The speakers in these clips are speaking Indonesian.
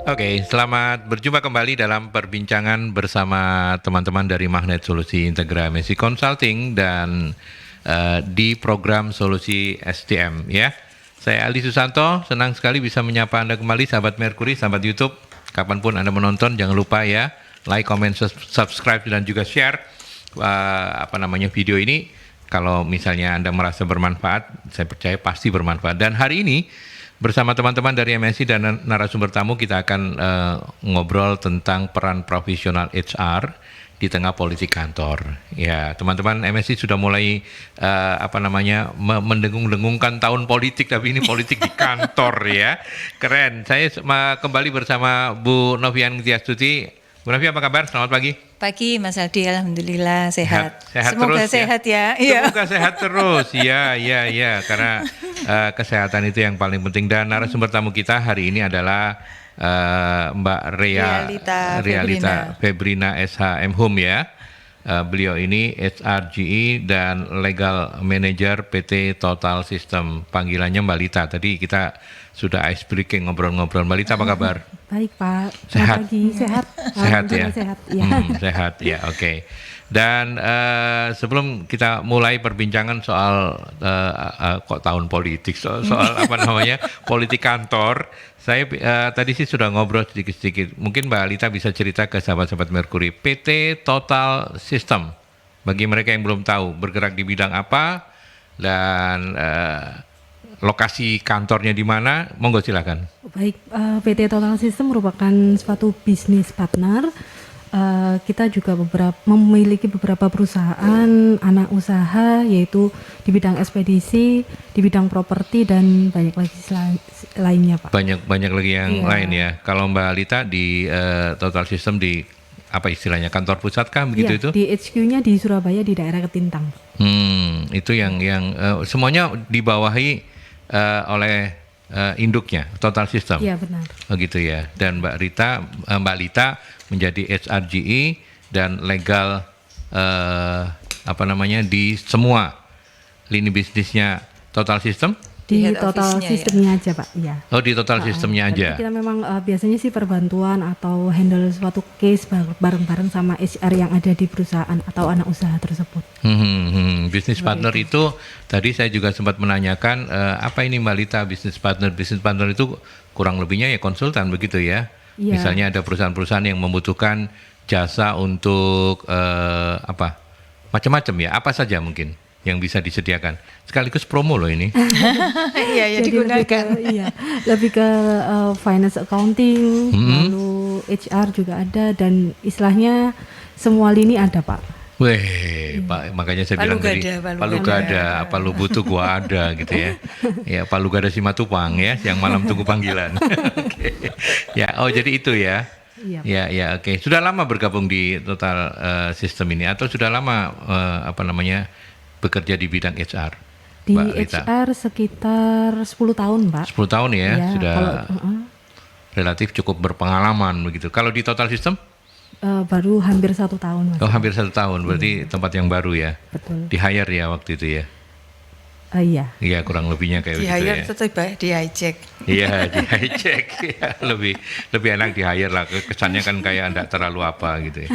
Oke, selamat berjumpa kembali dalam perbincangan bersama teman-teman dari Magnet Solusi Integra MSI Consulting dan di program Solusi SDM ya. Saya Aldi Susanto, senang sekali bisa menyapa Anda kembali sahabat Mercury, sahabat YouTube. Kapanpun Anda menonton, jangan lupa ya like, comment, subscribe dan juga share video ini. Kalau misalnya Anda merasa bermanfaat, saya percaya pasti bermanfaat. Dan hari ini bersama teman-teman dari MSI dan narasumber tamu kita akan ngobrol tentang peran profesional HR di tengah politik kantor. Ya, teman-teman MSI sudah mulai mendengung-dengungkan tahun politik, tapi ini politik di kantor ya. Keren. Saya kembali bersama Bu Novian Tiastuti. Bu Novi, apa kabar? Selamat pagi. Pagi Mas Aldi, alhamdulillah sehat. Sehat Semoga terus, sehat ya. Semoga sehat terus. Ya, karena kesehatan itu yang paling penting. Dan narasumber tamu kita hari ini adalah Mbak Realita Febrina SHM Hum ya. Beliau ini HRGE dan Legal Manager PT Total System. Panggilannya Mbak Lita. Tadi kita sudah ice breaking ngobrol-ngobrol. Mbak Lita, apa kabar? Baik Pak, Sehat? pagi, sehat. Sehat ya? Sehat, ya. Sehat ya, oke. Dan sebelum kita mulai perbincangan soal kok tahun politik, soal politik kantor, saya tadi sih sudah ngobrol sedikit-sedikit. Mungkin Mbak Alita bisa cerita ke sahabat-sahabat Mercury. PT Total System, bagi mereka yang belum tahu, bergerak di bidang apa dan lokasi kantornya di mana, monggo silakan. Baik, PT Total System merupakan suatu bisnis partner. Kita juga memiliki beberapa perusahaan anak usaha, yaitu di bidang ekspedisi, di bidang properti, dan banyak lagi lainnya Pak. Banyak lagi yang lain ya. Kalau Mbak Alita di Total System di apa istilahnya, kantor pusat kah begitu itu? Di HQ-nya di Surabaya di daerah Ketintang. Itu yang semuanya dibawahi oleh induknya Total System. Iya benar. Begitu ya. Dan Mbak Lita menjadi HRGE dan legal di semua lini bisnisnya Total System. Di Total Sistemnya aja Pak, ya. Oh, di Total Sistemnya aja. Kita memang biasanya sih perbantuan atau handle suatu case bareng-bareng sama HR yang ada di perusahaan atau anak usaha tersebut. Business partner itu tadi saya juga sempat menanyakan apa ini Mbak Lita business partner? Business partner itu kurang lebihnya ya konsultan begitu ya. Iya. Misalnya ada perusahaan-perusahaan yang membutuhkan jasa untuk macam-macam ya, apa saja mungkin yang bisa disediakan. Sekaligus promo loh ini. Iya, digunakan. Lebih ke finance accounting, lalu HR juga ada, dan istilahnya semua lini ada Pak. Weh, Pak, makanya saya bilang tadi Palu Gada, apa lu butuh gua ada gitu ya. Ya, Palu Gada Simatupang ya, siang malam tunggu panggilan. Okay. Ya, jadi itu ya. Iya. Ya, oke. Sudah lama bergabung di Total System ini atau sudah lama bekerja di bidang HR? Di HR sekitar 10 tahun, Pak. 10 tahun ya, sudah relatif cukup berpengalaman begitu. Kalau di Total System? Baru hampir 1 tahun. Mas. Oh, hampir 1 tahun, berarti tempat yang baru ya? Betul. Di hire ya waktu itu ya? Iya. Iya, kurang lebihnya kayak begitu ya. Di hire tetap baik, di hijack. Iya, di hijack. Ya, lebih enak di hire lah. Kesannya kan kayak enggak terlalu apa gitu ya.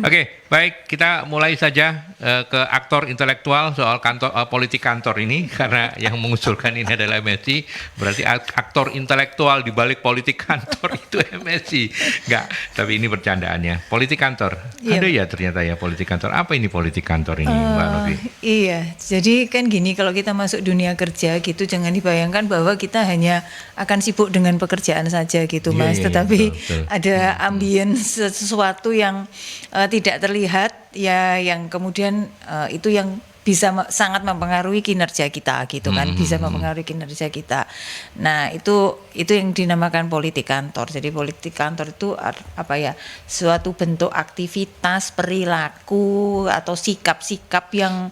Oke, baik, kita mulai saja ke aktor intelektual soal politik kantor ini, karena yang mengusulkan ini adalah MSI, berarti aktor intelektual di balik politik kantor itu MSI. Enggak, tapi ini bercandaannya. Politik kantor. Iya. Ada ya ternyata ya politik kantor. Apa ini politik kantor ini, Mbak Novi? Iya, jadi kan gini, kalau kita masuk dunia kerja gitu, jangan dibayangkan bahwa kita hanya akan sibuk dengan pekerjaan saja gitu Mas, tetapi betul. Ada ambience sesuatu yang tidak terlihat ya, yang kemudian itu yang bisa sangat mempengaruhi kinerja kita gitu kan, bisa mempengaruhi kinerja kita. Nah, itu yang dinamakan politik kantor. Jadi politik kantor itu suatu bentuk aktivitas, perilaku atau sikap-sikap yang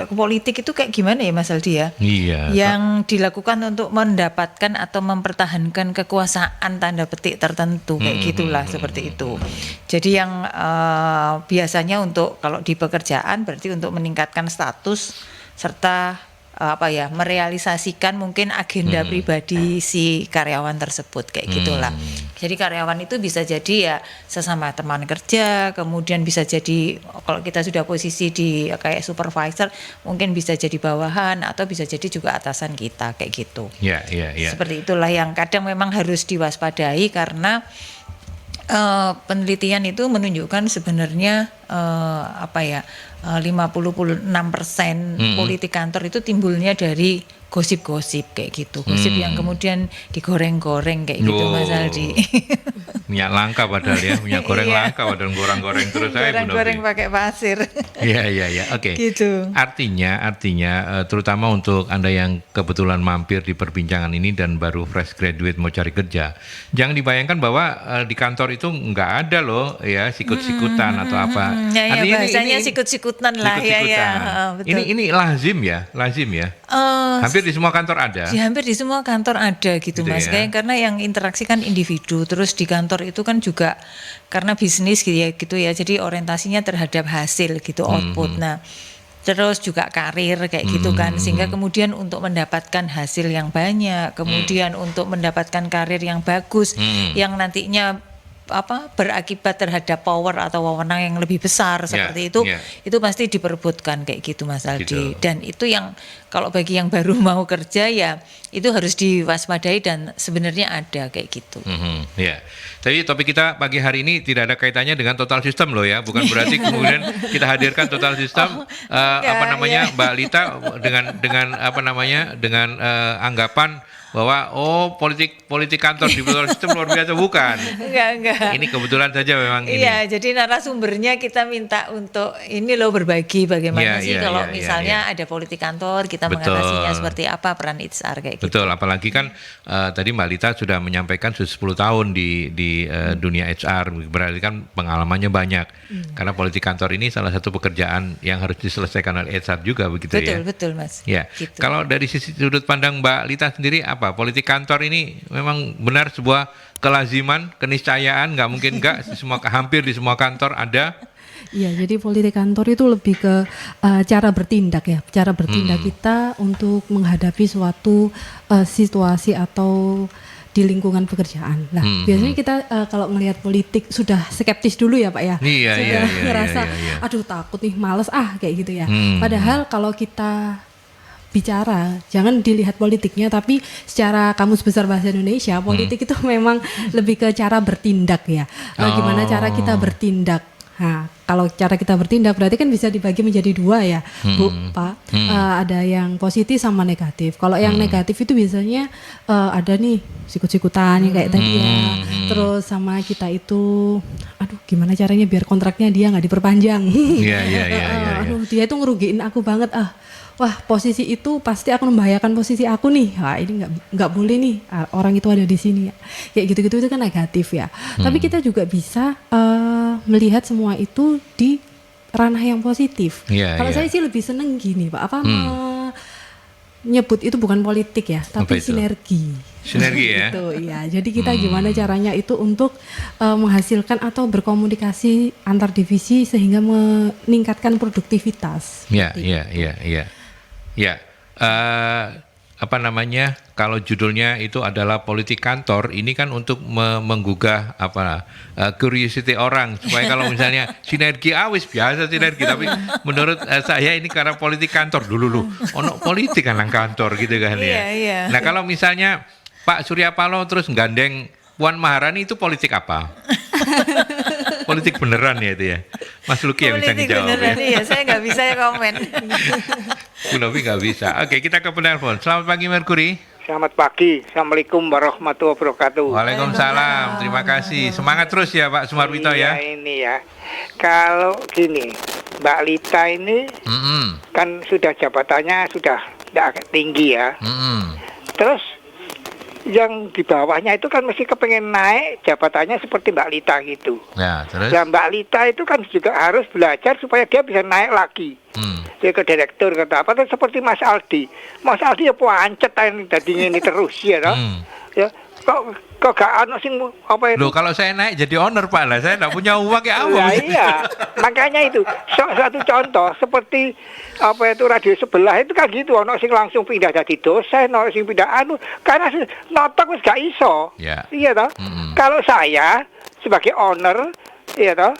politik itu kayak gimana ya Mas Aldi ya? Iya. Yang dilakukan untuk mendapatkan atau mempertahankan kekuasaan tanda petik tertentu kayak gitulah seperti itu. Jadi yang biasanya untuk kalau di pekerjaan berarti untuk meningkatkan status serta merealisasikan mungkin agenda pribadi si karyawan tersebut kayak gitulah. Jadi karyawan itu bisa jadi ya sesama teman kerja, kemudian bisa jadi kalau kita sudah posisi di kayak supervisor mungkin bisa jadi bawahan atau bisa jadi juga atasan kita kayak gitu. Ya. Seperti itulah yang kadang memang harus diwaspadai karena penelitian itu menunjukkan sebenarnya 56% politik kantor itu timbulnya dari gosip-gosip kayak gitu, gosip yang kemudian digoreng-goreng kayak gitu Mas Aldi. Minyak langka padahal ya, minyak goreng langka padahal goreng-goreng terus saya goreng-goreng pakai pasir. Iya, oke. Gitu. Artinya terutama untuk Anda yang kebetulan mampir di perbincangan ini dan baru fresh graduate mau cari kerja, jangan dibayangkan bahwa di kantor itu nggak ada loh ya sikut-sikutan atau apa. Artinya bahasanya sikut-sikutan lah ya. Betul. Ini lazim ya. Hampir di semua kantor ada. Hampir di semua kantor ada gitu Mas. Ya? Karena yang interaksi kan individu, terus di kantor itu kan juga karena bisnis gitu ya. Jadi orientasinya terhadap hasil gitu, output. Nah, terus juga karir kayak gitu kan, sehingga kemudian untuk mendapatkan hasil yang banyak, kemudian untuk mendapatkan karir yang bagus, yang nantinya berakibat terhadap power atau wewenang yang lebih besar seperti itu pasti diperebutkan kayak gitu Mas Aldi. Gitu. Dan itu yang kalau bagi yang baru mau kerja ya itu harus diwaspadai dan sebenarnya ada kayak gitu. Ya. Tapi topik kita pagi hari ini tidak ada kaitannya dengan total system loh ya, bukan berarti kemudian kita hadirkan total system Mbak Lita dengan anggapan bahwa politik kantor di total system luar biasa, bukan. Enggak. Ini kebetulan saja memang ini. Iya, jadi narasumbernya kita minta untuk ini loh berbagi bagaimana kalau misalnya ada politik kantor kita mengatasinya seperti apa, peran HR kayak gitu. Betul, apalagi kan tadi Mbak Lita sudah menyampaikan 10 tahun di dunia HR, berarti kan pengalamannya banyak. Karena politik kantor ini salah satu pekerjaan yang harus diselesaikan oleh HR juga begitu ya. Betul Mas. Ya. Gitu. Kalau dari sisi sudut pandang Mbak Lita sendiri politik kantor ini memang benar sebuah kelaziman, keniscayaan, nggak mungkin nggak, hampir di semua kantor ada. Iya, jadi politik kantor itu lebih ke cara bertindak ya, kita untuk menghadapi suatu situasi atau di lingkungan pekerjaan. Nah, biasanya kita kalau melihat politik sudah skeptis dulu ya Pak ya. Iya, ngerasa, aduh takut nih, males kayak gitu ya. Padahal kalau kita bicara, jangan dilihat politiknya, tapi secara Kamus Besar Bahasa Indonesia, politik itu memang lebih ke cara bertindak ya. Gimana cara kita bertindak. Nah, kalau cara kita bertindak berarti kan bisa dibagi menjadi dua ya, Bu, Pak. Ada yang positif sama negatif. Kalau yang negatif itu biasanya ada nih sikut-sikutan kayak tadi ya. Terus sama kita itu, aduh gimana caranya biar kontraknya dia nggak diperpanjang. Iya. Aduh dia itu ngerugiin aku banget wah posisi itu pasti akan membahayakan posisi aku nih. Wah ini nggak boleh nih orang itu ada di sini. Kayak gitu-gitu itu kan negatif ya. Tapi kita juga bisa melihat semua itu di ranah yang positif. Kalau saya sih lebih seneng gini Pak, menyebut itu bukan politik ya, tapi sinergi. Sinergi ya. Gitu, ya. Jadi kita gimana caranya itu untuk menghasilkan atau berkomunikasi antar divisi sehingga meningkatkan produktivitas. Iya. Kalau judulnya itu adalah politik kantor, ini kan untuk menggugah curiosity orang supaya kalau misalnya sinergi biasa sinergi, tapi menurut saya ini karena politik kantor dulu ono politik kan kantor gitu kan ya. Iya. Nah kalau misalnya Pak Surya Paloh terus gandeng Puan Maharani itu politik apa? Politik beneran ya itu ya. Mas Luki yang bisa dijawab. Politik beneran ya, saya nggak bisa ya komen. Bu Novi nggak bisa. Oke, kita ke penelpon. Selamat pagi Merkuri. Selamat pagi. Assalamualaikum warahmatullahi wabarakatuh. Waalaikumsalam. Terima kasih. Semangat terus ya Pak Sumarwito ya. Ini ya. Kalau gini, Mbak Lita ini kan sudah jabatannya sudah tidak tinggi ya. Terus yang di bawahnya itu kan mesti kepengen naik jabatannya seperti Mbak Lita gitu. Ya, terus? Dan Mbak Lita itu kan juga harus belajar supaya dia bisa naik lagi. Dia ke direktur kata apa, seperti Mas Aldi. Mas Aldi ya pancet ini tadinya ini terus ya toh. Ya, kok gak ono sing apa itu? Loh kalau saya naik jadi owner Pak lah, saya nggak punya uang ya apa? Nah, iya, makanya itu satu contoh seperti apa itu radio sebelah itu kan gitu, ono sing langsung pindah jadi dosen, ono sing pindah karena notok wis gak iso. Ya. Iya toh? Kalau saya sebagai owner, iya toh?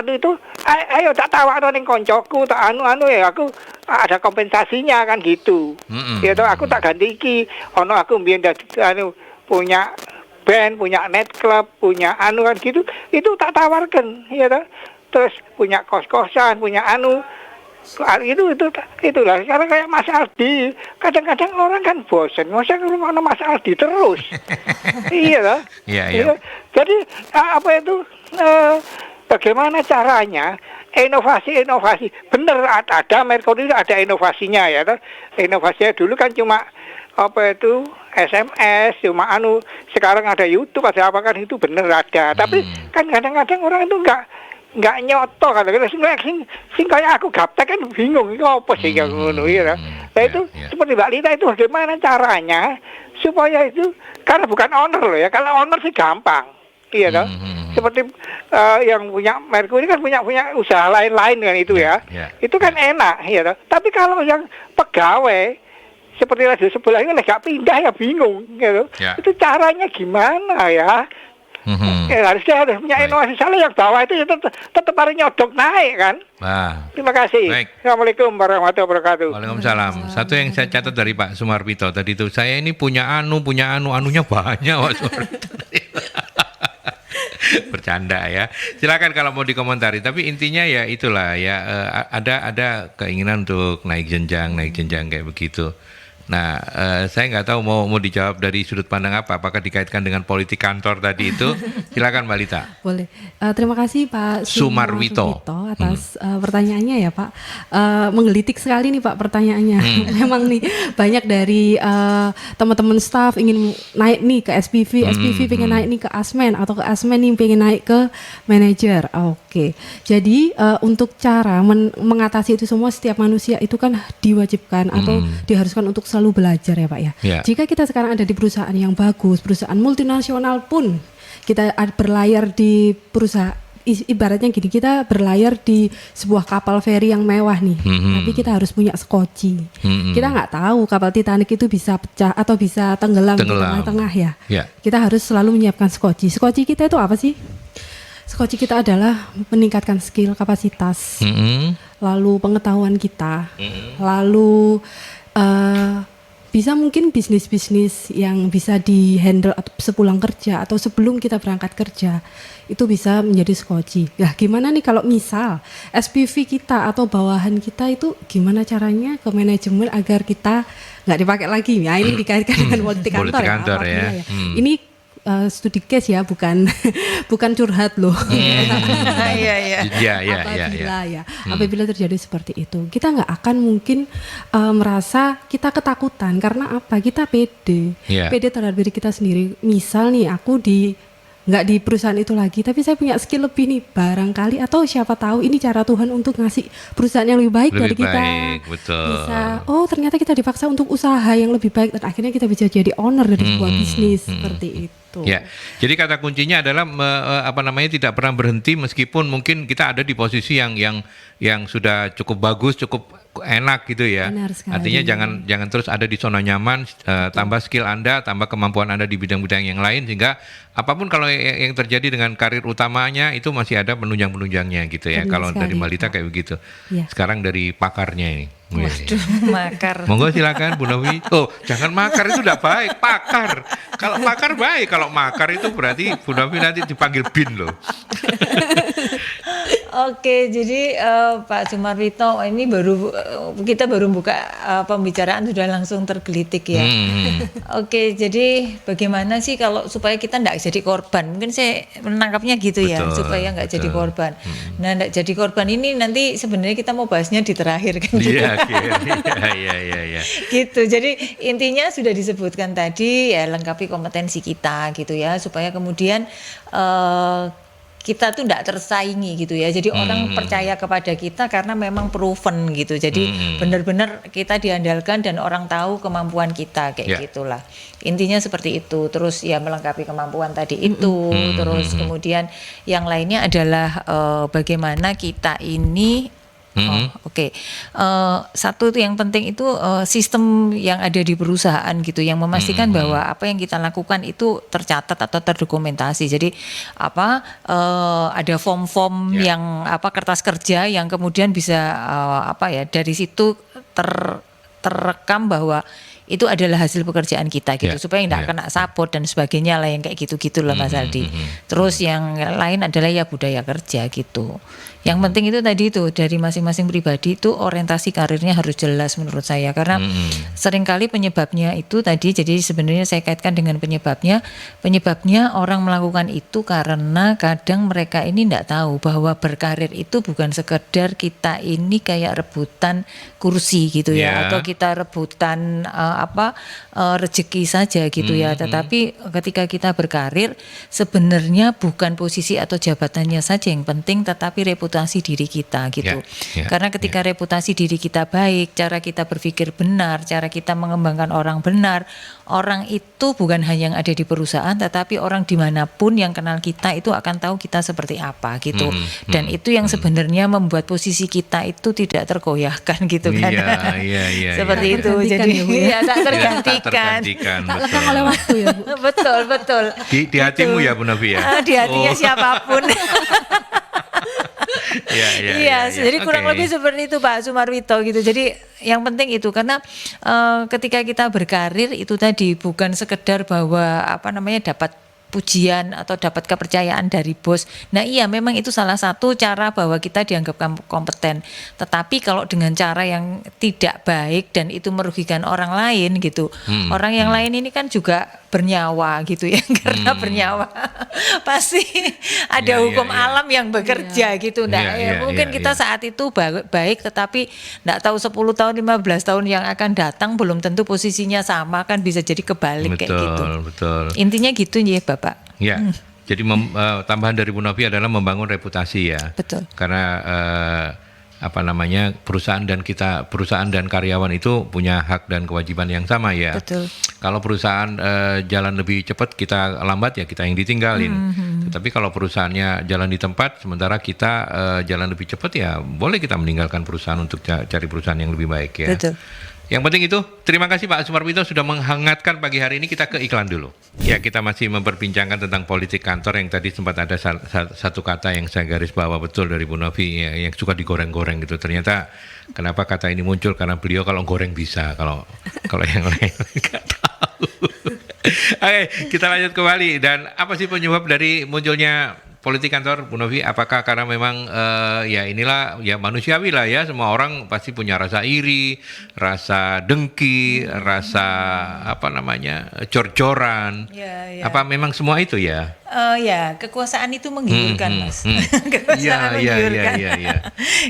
Itu ayo tak tawakno ning koncoku, tak ya aku ada kompensasinya kan gitu. Iya toh, aku tak ganti iki, ono aku mbiyen punya band, punya net club, punya kan gitu, itu tak tawarkan, ya toh. Terus punya kos-kosan, punya itulah. Sekarang kayak Mas Aldi, kadang-kadang orang kan bosen, masa ngomong Mas Aldi terus, iya toh. Iya. Jadi apa itu? Bagaimana caranya inovasi bener ada Mercury ada inovasinya ya toh. Inovasinya dulu kan cuma apa itu SMS cuma sekarang ada YouTube ada apa kan itu bener ada tapi kan kadang-kadang orang itu nggak nyoto kadang-kadang sing kayak aku gaptek kan bingung itu apa sih yang ngono ya. Nah itu seperti Mbak Lita itu bagaimana caranya supaya itu karena bukan owner loh ya, kalau owner sih gampang iya toh. Seperti yang punya Mercury kan punya usaha lain-lain kan itu ya. Itu kan enak ya toh. Tapi kalau yang pegawai seperti radio sebelah ini gak pindah ya bingung gitu. Itu caranya gimana ya? Harusnya harus punya inovasi. Salah yang bawah itu tetap harus nyodok naik kan. Terima kasih. Baik. Assalamualaikum warahmatullahi wabarakatuh. Waalaikumsalam. Satu yang saya catat dari Pak Sumarpito tadi itu, saya ini punya anunya banyak Pak Sumarpito. Bercanda ya. Silakan kalau mau dikomentari. Tapi intinya ya itulah ya, ada keinginan untuk naik jenjang kayak begitu. Nah, saya nggak tahu mau dijawab dari sudut pandang apa. Apakah dikaitkan dengan politik kantor tadi itu? Silakan Mbak Lita. Boleh. Terima kasih Pak Sumarwito atas pertanyaannya ya Pak. Menggelitik sekali nih Pak pertanyaannya. Memang nih banyak dari teman-teman staff ingin naik nih ke SPV pengen naik nih ke Asmen, atau ke Asmen nih pengen naik ke manajer. Oke. Jadi untuk cara mengatasi itu semua, setiap manusia itu kan diwajibkan atau diharuskan untuk selalu belajar ya Pak ya. Jika kita sekarang ada di perusahaan yang bagus, perusahaan multinasional pun, kita berlayar di perusahaan, ibaratnya gini, kita berlayar di sebuah kapal feri yang mewah nih, tapi kita harus punya skoci. Kita nggak tahu kapal Titanic itu bisa pecah atau bisa tenggelam di tengah-tengah ya. Kita harus selalu menyiapkan skoci. Skoci kita itu apa sih? Skoci kita adalah meningkatkan skill, kapasitas, lalu pengetahuan kita, lalu bisa mungkin bisnis-bisnis yang bisa di-handle sepulang kerja atau sebelum kita berangkat kerja, itu bisa menjadi skoci. Nah, gimana nih kalau misal SPV kita atau bawahan kita itu gimana caranya ke manajemen agar kita nggak dipakai lagi? Ya, ini dikaitkan dengan politik kantor ya. Ini studi case ya, bukan curhat loh. Apabila terjadi seperti itu, kita nggak akan mungkin merasa kita ketakutan. Karena apa? Kita pede terhadap diri kita sendiri. Misal nih aku nggak di perusahaan itu lagi, tapi saya punya skill lebih nih, barangkali atau siapa tahu ini cara Tuhan untuk ngasih perusahaan yang lebih baik dari kita. Betul. Bisa, ternyata kita dipaksa untuk usaha yang lebih baik dan akhirnya kita bisa jadi owner dari sebuah bisnis seperti itu. Ya, jadi kata kuncinya adalah tidak pernah berhenti meskipun mungkin kita ada di posisi yang sudah cukup bagus, cukup enak gitu ya. Artinya jangan terus ada di zona nyaman, tambah skill Anda, tambah kemampuan Anda di bidang-bidang yang lain, sehingga apapun kalau yang terjadi dengan karir utamanya itu masih ada penunjang-penunjangnya gitu ya. Kalau dari Mbak Lita kayak begitu. Sekarang dari pakarnya ini. Waduh, makar. Monggo silakan Bu Novi. Jangan makar, itu udah baik, pakar. Kalau pakar baik, kalau makar itu berarti Bu Novi nanti dipanggil bin loh. Oke, jadi Pak Sumarwito, ini kita baru buka pembicaraan sudah langsung tergelitik ya. Oke, jadi bagaimana sih kalau supaya kita tidak jadi korban? Mungkin saya menangkapnya gitu ya, supaya nggak jadi korban. Nah, nggak jadi korban ini nanti sebenarnya kita mau bahasnya di terakhir kan? Iya. Gitu. Jadi intinya sudah disebutkan tadi ya, lengkapi kompetensi kita gitu ya, supaya kemudian kita tuh tidak tersaingi gitu ya. Jadi orang percaya kepada kita karena memang proven gitu. Jadi benar-benar kita diandalkan dan orang tahu kemampuan kita kayak gitulah. Intinya seperti itu. Terus ya melengkapi kemampuan tadi itu. Terus kemudian yang lainnya adalah bagaimana kita ini satu yang penting itu sistem yang ada di perusahaan gitu yang memastikan bahwa apa yang kita lakukan itu tercatat atau terdokumentasi. Jadi ada form-form yang kertas kerja yang kemudian bisa dari situ terekam bahwa itu adalah hasil pekerjaan kita gitu supaya tidak kena sapot dan sebagainya lah yang kayak gitu-gitu lah Mas Aldi. Terus yang lain adalah ya budaya kerja gitu. Yang penting itu tadi itu dari masing-masing pribadi itu orientasi karirnya harus jelas menurut saya karena seringkali penyebabnya itu tadi jadi sebenarnya saya kaitkan dengan penyebabnya orang melakukan itu karena kadang mereka ini tidak tahu bahwa berkarir itu bukan sekedar kita ini kayak rebutan kursi gitu ya atau kita rebutan rezeki saja gitu ya tetapi ketika kita berkarir sebenarnya bukan posisi atau jabatannya saja yang penting tetapi reputasi diri kita gitu karena ketika reputasi diri kita baik cara kita berpikir benar cara kita mengembangkan orang benar orang itu bukan hanya yang ada di perusahaan tetapi orang dimanapun yang kenal kita itu akan tahu kita seperti apa gitu dan itu yang sebenarnya membuat posisi kita itu tidak tergoyahkan gitu kan seperti itu jadi tak tergantikan tak lekang oleh waktu ya Bu. betul di hatimu ya Bu Novi ya di hatinya siapapun jadi kurang lebih seperti itu Pak Sumarwito gitu. Jadi yang penting itu karena ketika kita berkarir itu tadi bukan sekedar bahwa dapat pujian atau dapat kepercayaan dari bos. Nah iya memang itu salah satu cara bahwa kita dianggap kompeten. Tetapi kalau dengan cara yang tidak baik dan itu merugikan orang lain gitu. Orang yang lain ini kan juga bernyawa gitu ya. Karena bernyawa pasti ada hukum alam yang bekerja gitu. Nah mungkin kita saat itu baik tetapi enggak tahu 10 tahun 15 tahun yang akan datang belum tentu posisinya sama kan bisa jadi kebalik kayak gitu. Betul. Intinya gitu ya Bapak. Ya, jadi tambahan dari Bu Novi adalah membangun reputasi ya. Betul. Karena perusahaan dan karyawan itu punya hak dan kewajiban yang sama ya. Betul. Kalau perusahaan jalan lebih cepat kita lambat ya kita yang ditinggalin. Tetapi kalau perusahaannya jalan di tempat sementara kita jalan lebih cepat ya boleh kita meninggalkan perusahaan untuk cari perusahaan yang lebih baik ya. Betul. Yang penting itu, terima kasih Pak Sumarwito sudah menghangatkan pagi hari ini. Kita ke iklan dulu. Ya, kita masih memperbincangkan tentang politik kantor yang tadi sempat ada satu kata yang saya garis bawah betul dari Bu Novi ya, yang suka digoreng-goreng gitu. Ternyata kenapa kata ini muncul karena beliau kalau goreng bisa, kalau yang lain nggak tahu. Oke, kita lanjut kembali. Dan apa sih penyebab dari munculnya politik kantor, Bu Novi? Apakah karena memang inilah ya manusiawi lah ya, semua orang pasti punya rasa iri, rasa dengki, rasa cor-coran. Apa memang semua itu ya? Kekuasaan itu menggiurkan Mas. Kekuasaan menggiurkan.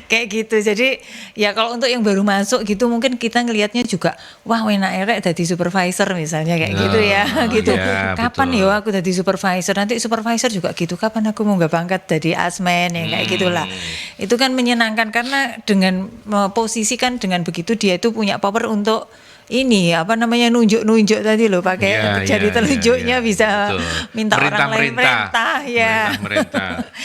Kayak gitu. Jadi ya kalau untuk yang baru masuk gitu mungkin kita ngelihatnya juga wah enak erek jadi supervisor misalnya kayak gitu ya. Gitu. Kapan ya aku jadi supervisor? Nanti supervisor juga gitu. Kapan aku mau nggak pangkat jadi asmen yang kayak gitulah. Itu kan menyenangkan karena dengan posisi kan dengan begitu dia itu punya power untuk ini nunjuk tadi loh pakai jari telunjuknya bisa minta orang lain merintah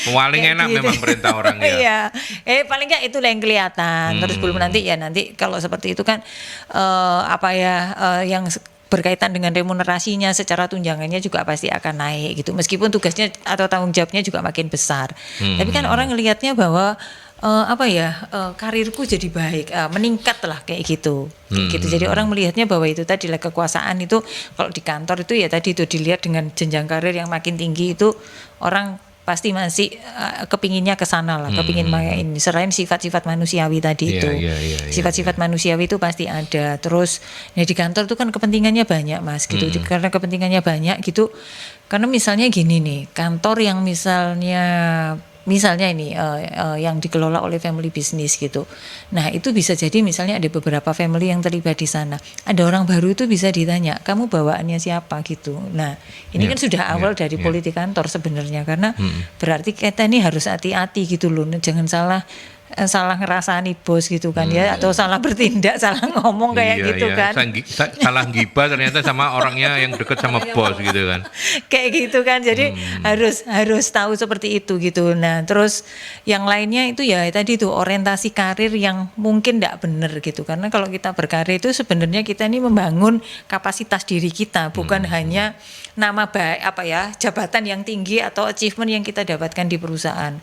paling enak gitu. Memang perintah orang ya. Paling nggak itu yang kelihatan terus belum nanti kalau seperti itu kan yang berkaitan dengan remunerasinya secara tunjangannya juga pasti akan naik gitu meskipun tugasnya atau tanggung jawabnya juga makin besar tapi kan orang ngelihatnya bahwa karirku jadi baik, meningkat lah kayak gitu. Gitu. Jadi orang melihatnya bahwa itu tadi lah kekuasaan itu kalau di kantor itu ya tadi itu dilihat dengan jenjang karir yang makin tinggi itu orang pasti masih kepinginnya ke sana lah, kepingin main selain sifat-sifat manusiawi tadi itu. Sifat-sifat manusiawi itu pasti ada. Terus ya di kantor itu kan kepentingannya banyak Mas gitu. Karena kepentingannya banyak gitu. Karena misalnya gini nih, kantor yang misalnya misalnya ini yang dikelola oleh family business gitu. Nah itu bisa jadi misalnya ada beberapa family yang terlibat di sana. Ada orang baru itu bisa ditanya, kamu bawaannya siapa gitu. Nah ini kan sudah awal dari politik kantor sebenarnya, karena berarti kita ini harus hati-hati gitu loh, jangan salah ngerasani bos gitu kan ya, atau salah bertindak, salah ngomong kayak gitu kan. Salah gibah ternyata sama orangnya yang deket sama bos gitu kan. Kayak gitu kan. Jadi harus tahu seperti itu gitu. Nah, terus yang lainnya itu ya tadi tuh orientasi karir yang mungkin tidak benar gitu. Karena kalau kita berkarir itu sebenarnya kita ini membangun kapasitas diri kita, bukan hanya nama baik jabatan yang tinggi atau achievement yang kita dapatkan di perusahaan.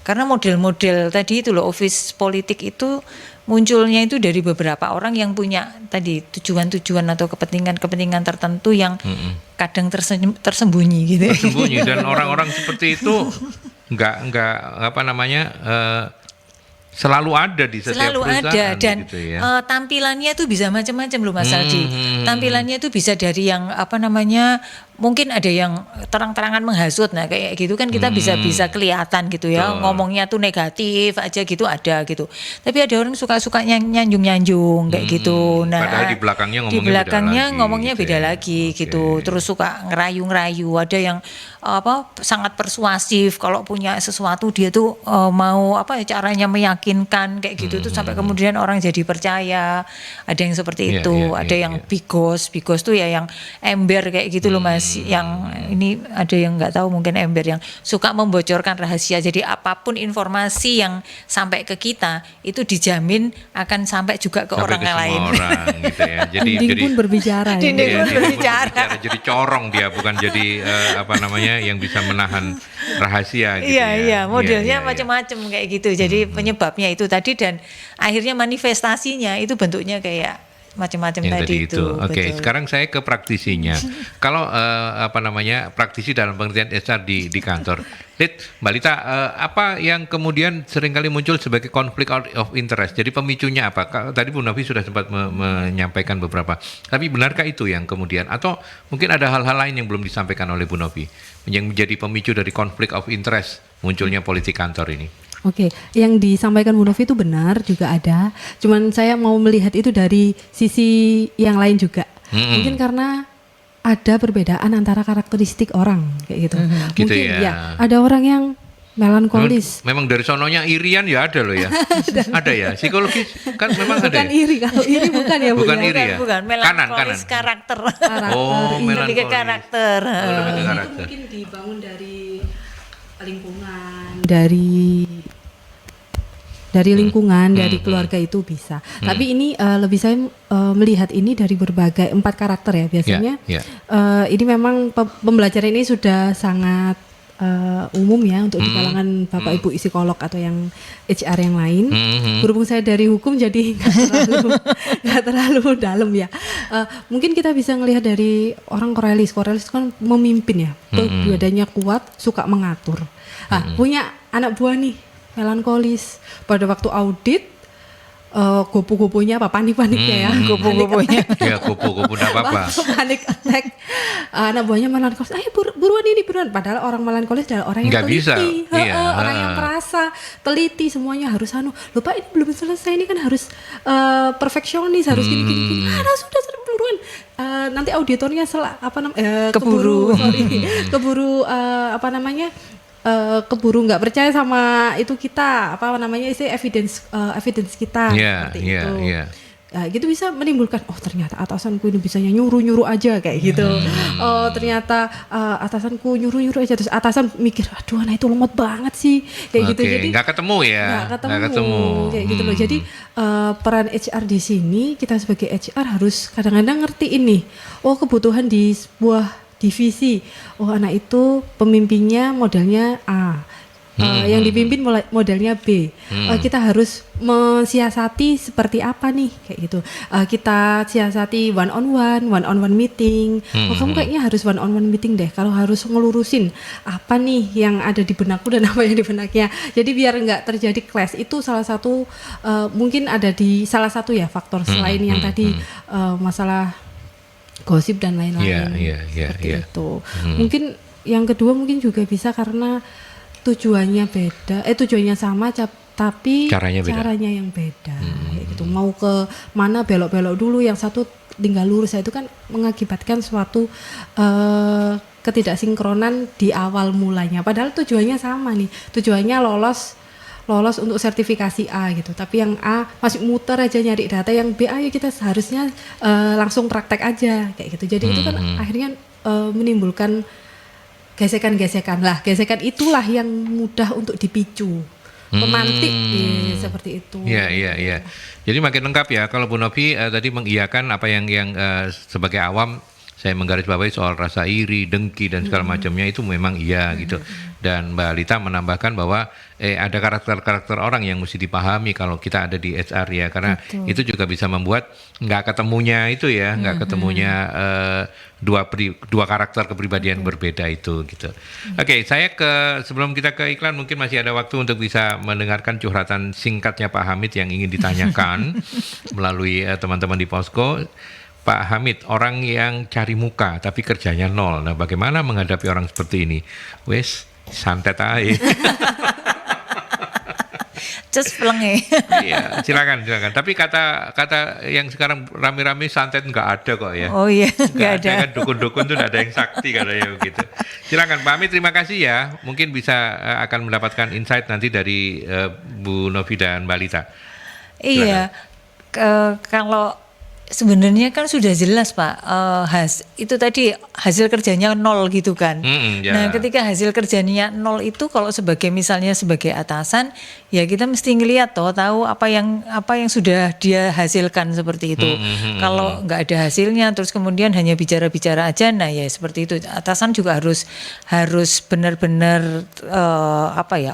Karena model-model tadi itu loh, office politik itu munculnya itu dari beberapa orang yang punya tadi tujuan-tujuan atau kepentingan-kepentingan tertentu yang kadang tersembunyi gitu. Tersembunyi, dan orang-orang seperti itu nggak selalu ada di setiap perusahaan. Dan gitu ya. Tampilannya itu bisa macam-macam loh Mas Aldi. Tampilannya itu bisa dari yang mungkin ada yang terang-terangan menghasut. Nah kayak gitu kan kita bisa kelihatan gitu ya. Ngomongnya tuh negatif aja gitu ada gitu. Tapi ada orang suka nyanjung-nyanjung kayak gitu. Nah padahal di belakangnya ngomongnya beda lagi gitu. Terus suka ngerayu-ngerayu. Ada yang sangat persuasif, kalau punya sesuatu dia tuh mau caranya meyakinkan kayak gitu tuh sampai kemudian orang jadi percaya. Ada yang seperti itu. Ada yang bigos tuh ya yang ember kayak gitu loh Mas. Yang ini ada yang nggak tahu, mungkin ember yang suka membocorkan rahasia. Jadi apapun informasi yang sampai ke kita itu dijamin akan sampai juga ke orang lain. Gitu ya. Jadi pun berbicara. Dinding pun berbicara. Jadi corong dia, bukan jadi yang bisa menahan rahasia gitu. Iya, modelnya macam-macam kayak gitu. Jadi penyebabnya itu tadi, dan akhirnya manifestasinya itu bentuknya kayak macam-macam tadi itu. Oke, sekarang saya ke praktisinya. Kalau praktisi dalam pengertian HR di kantor. Mbak Lita, apa yang kemudian seringkali muncul sebagai konflik of interest? Jadi pemicunya apa? Tadi Bu Novi sudah sempat menyampaikan beberapa. Tapi benarkah itu yang kemudian? Atau mungkin ada hal-hal lain yang belum disampaikan oleh Bu Novi yang menjadi pemicu dari konflik of interest munculnya politik kantor ini? Oke, yang disampaikan Bu Novi itu benar, juga ada. Cuman saya mau melihat itu dari sisi yang lain juga. Mungkin karena ada perbedaan antara karakteristik orang kayak gitu. Mungkin ya ada orang yang melankolis. Memang dari sononya irian ya ada loh ya. Ada ya, psikologis kan memang ada. Bukan iri, kalau iri bukan ya Bu. Bukan iri ya. Bukan, melankolis karakter. Lebih ke karakter. Lebih ke karakter. Itu mungkin dibangun dari lingkungan, dari lingkungan, dari keluarga itu bisa. Tapi ini lebih saya melihat ini dari berbagai 4 karakter ya biasanya. Ini memang pembelajaran ini sudah sangat umum ya untuk di kalangan Bapak Ibu psikolog atau yang HR yang lain. Berhubung saya dari hukum jadi nggak terlalu dalam ya. Mungkin kita bisa melihat dari orang Korealis kan memimpin ya, badannya kuat, suka mengatur. Punya anak buah nih melankolis, pada waktu audit gopo-goponya panik-paniknya ya, gopo-goponya. Ya gopo-gopo enggak apa-apa. Panik attack. Anak buahnya melankolis, buruan. Padahal orang melankolis adalah orang yang nggak teliti. Bisa. Orang yang perasa, teliti, semuanya harus Lupa ini belum selesai, ini kan harus perfeksionis, harus gini. Sudah buruan. Nanti auditornya keburu keburu nggak percaya sama itu kita evidence kita seperti itu. Gitu bisa menimbulkan ternyata atasanku ini bisanya nyuruh aja kayak gitu. Ternyata atasanku nyuruh aja, terus atasan mikir aduh anak itu lemot banget sih kayak gitu. Jadi nggak ketemu kayak gitu loh. Jadi peran HR di sini, kita sebagai HR harus kadang-kadang ngerti ini. Kebutuhan di sebuah divisi. Anak itu pemimpinnya modelnya A. Yang dipimpin modelnya B. Kita harus mensiasati seperti apa nih kayak gitu. Kita siasati one on one meeting. Kamu kayaknya harus one on one meeting deh. Kalau harus ngelurusin apa nih yang ada di benakku dan apa yang di benaknya. Jadi biar nggak terjadi clash. Itu salah satu mungkin ada di salah satu ya faktor selain yang tadi masalah gosip dan lain-lain. Seperti itu. Mungkin yang kedua mungkin juga bisa karena tujuannya beda, tujuannya sama, tapi Caranya beda. yang beda. Kayak gitu. Mau ke mana belok-belok dulu, yang satu tinggal lurus, itu kan mengakibatkan suatu ketidaksinkronan di awal mulanya. Padahal tujuannya sama nih, tujuannya lolos untuk sertifikasi A gitu. Tapi yang A masih muter aja nyari data, yang B ayo kita seharusnya langsung praktek aja kayak gitu. Jadi itu kan akhirnya menimbulkan gesekan-gesekan lah. Gesekan itulah yang mudah untuk dipicu. Pemantik seperti itu. Iya. Jadi makin lengkap ya. Kalau Bu Novi tadi mengiyakan apa yang sebagai awam saya menggarisbawahi soal rasa iri, dengki dan segala macamnya itu memang iya gitu. Dan Mbak Lita menambahkan bahwa ada karakter-karakter orang yang mesti dipahami kalau kita ada di HR ya, karena itu juga bisa membuat nggak ketemunya itu ya, nggak ketemunya dua karakter kepribadian berbeda itu gitu. Oke, saya sebelum kita ke iklan mungkin masih ada waktu untuk bisa mendengarkan curhatan singkatnya Pak Hamid yang ingin ditanyakan melalui teman-teman di Posko. Pak Hamid, orang yang cari muka tapi kerjanya nol. Nah, bagaimana menghadapi orang seperti ini? Wes, santet aja. Just pelenge. Iya, silakan. Tapi kata yang sekarang rame-rame santet nggak ada kok ya. Oh iya, nggak ada. Kan dukun-dukun tuh nggak ada yang sakti katanya begitu. Silakan Pak Hamid, terima kasih ya. Mungkin bisa akan mendapatkan insight nanti dari Bu Novi dan Mbak Lita. Iya, kalau sebenarnya kan sudah jelas Pak, itu tadi hasil kerjanya nol gitu kan. Ya. Nah ketika hasil kerjanya nol itu kalau misalnya sebagai atasan, ya kita mesti ngelihat tahu apa yang sudah dia hasilkan seperti itu. Kalau nggak ada hasilnya terus kemudian hanya bicara-bicara aja, nah ya seperti itu. Atasan juga harus benar-benar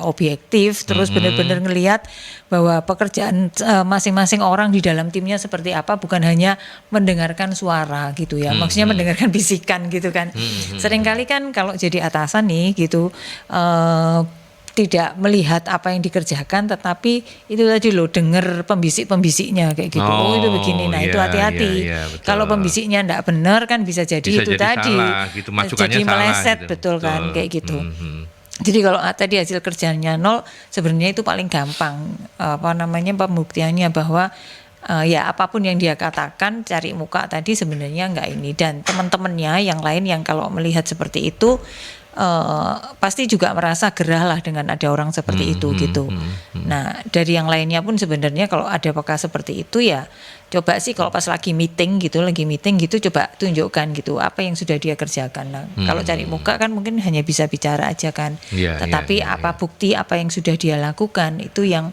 objektif, terus benar-benar ngelihat bahwa pekerjaan masing-masing orang di dalam timnya seperti apa, bukan hanya mendengarkan suara gitu ya, maksudnya mendengarkan bisikan gitu kan. Seringkali kan kalau jadi atasan nih gitu tidak melihat apa yang dikerjakan, tetapi itu tadi loh dengar pembisik-pembisiknya kayak gitu. Oh itu begini, nah itu hati-hati. Kalau pembisiknya enggak benar kan bisa jadi itu jadi tadi salah, gitu, masukannya jadi meleset salah, gitu. betul kan kayak gitu. Jadi kalau tadi hasil kerjanya nol, sebenarnya itu paling gampang pembuktiannya bahwa ya apapun yang dia katakan cari muka tadi sebenarnya enggak ini, dan teman-temannya yang lain yang kalau melihat seperti itu pasti juga merasa gerah lah dengan ada orang seperti itu gitu. Nah dari yang lainnya pun sebenarnya kalau ada apakah seperti itu ya coba sih kalau pas lagi meeting gitu coba tunjukkan gitu apa yang sudah dia kerjakan. Nah, kalau cari muka kan mungkin hanya bisa bicara aja kan. Tetapi bukti apa yang sudah dia lakukan itu yang